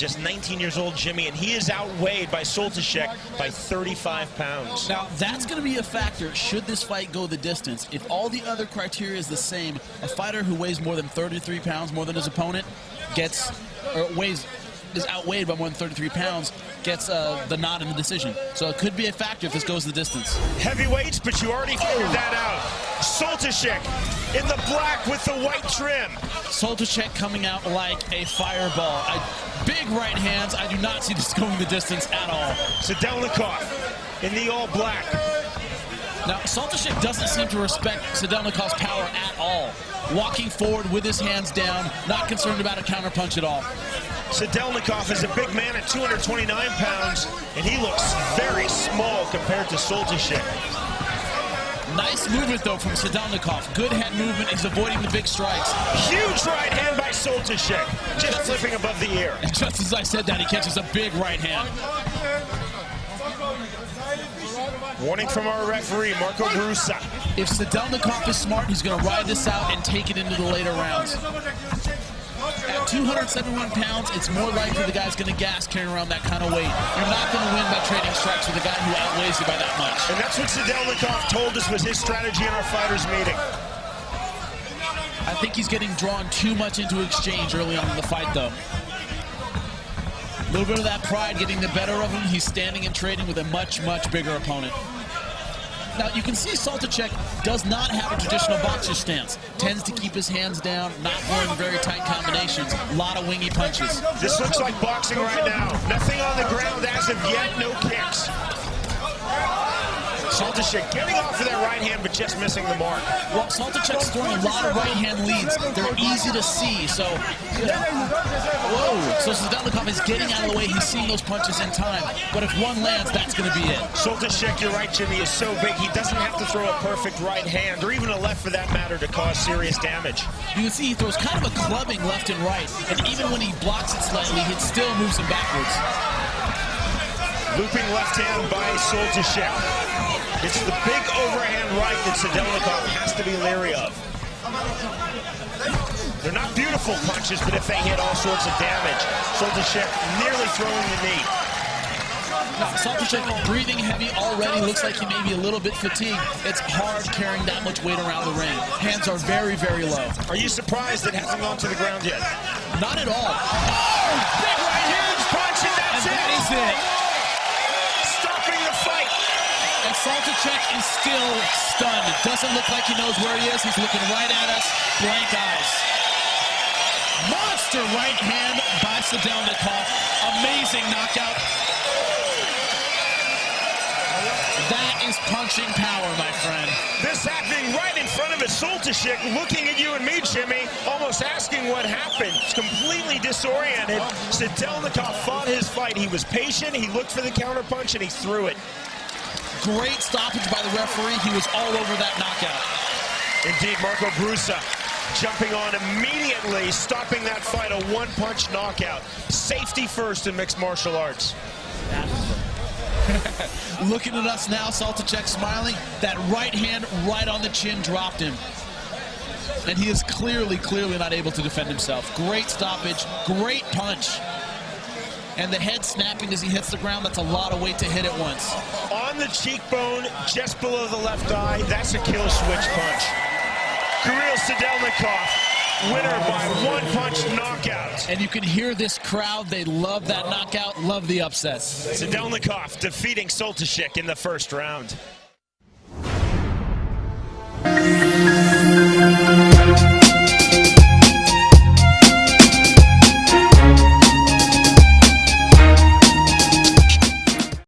just 19 years old, Jimmy, and he is outweighed by Soltysiak by 35 pounds. Now, that's going to be a factor should this fight go the distance. If all the other criteria is the same, a fighter who weighs more than 33 pounds more than his opponent is outweighed by more than 33 pounds, gets the nod in the decision. So it could be a factor if this goes the distance. Heavyweights, but you already figured that out. Soltysiak in the black with the white trim. Soltysiak coming out like a fireball. Big right hands. I do not see this going the distance at all. Sadelnikov in the all black. Now, Soltysiak doesn't seem to respect Sadelnikov's power at all. Walking forward with his hands down, not concerned about a counterpunch at all. Sadelnikov is a big man at 229 pounds, and he looks very small compared to Soltysiak. Nice movement, though, from Sadelnikov. Good head movement. He's avoiding the big strikes. Huge right hand by Soltysiak, just flipping above the ear. And just as I said that, he catches a big right hand. Warning from our referee, Marco Brusa. If Sadelnikov is smart, he's going to ride this out and take it into the later rounds. At 271 pounds, it's more likely the guy's going to gas carrying around that kind of weight. You're not going to win by trading strikes with a guy who outweighs you by that much. And that's what Sadelnikov told us was his strategy in our fighters meeting. I think he's getting drawn too much into exchange early on in the fight, though. A little bit of that pride getting the better of him. He's standing and trading with a much, much bigger opponent. Now, you can see Soltysiak does not have a traditional boxer stance. Tends to keep his hands down, not throwing very tight combinations. A lot of wingy punches. This looks like boxing right now. Nothing on the ground as of yet, no kicks. Soltysiak getting off of that right hand, but just missing the mark. Well, Soltysiak's throwing a lot of right hand leads. They're easy to see, so... Whoa! So Sadelnikov is getting out of the way. He's seeing those punches in time. But if one lands, that's going to be it. Soltysiak, you're right, Jimmy, is so big, he doesn't have to throw a perfect right hand, or even a left for that matter, to cause serious damage. You can see he throws kind of a clubbing left and right, and even when he blocks it slightly, it still moves him backwards. Looping left hand by Soltysiak. It's the big overhand right that Sadelnikov has to be leery of. They're not beautiful punches, but if they hit all sorts of damage, Soltysiak nearly throwing the knee. Now, Soltysiak breathing heavy already, looks like he may be a little bit fatigued. It's hard carrying that much weight around the ring. Hands are very, very low. Are you surprised it hasn't gone to the ground yet? Not at all. Oh, big right huge punch, and that's it. That is it. Stopping the fight. And Soltysiak is still stunned. It doesn't look like he knows where he is. He's looking right at us, blank eyes. Monster right hand by Sadelnikov. Amazing knockout. That is punching power, my friend. This happening right in front of us. Soltysiak looking at you and me, Jimmy, almost asking what happened. It's completely disoriented. Sadelnikov fought his fight. He was patient. He looked for the counterpunch, and he threw it. Great stoppage by the referee. He was all over that knockout. Indeed, Marco Brusa jumping on immediately, stopping that fight, a one-punch knockout. Safety first in mixed martial arts. Looking at us now, Soltysiak smiling. That right hand right on the chin dropped him. And he is clearly not able to defend himself. Great stoppage, great punch. And the head snapping as he hits the ground, that's a lot of weight to hit at once. On the cheekbone, just below the left eye, that's a kill switch punch. Kirill Sadelnikov, winner by one-punch knockout. And you can hear this crowd, they love that knockout, love the upsets. Sadelnikov defeating Soltysiak in the first round.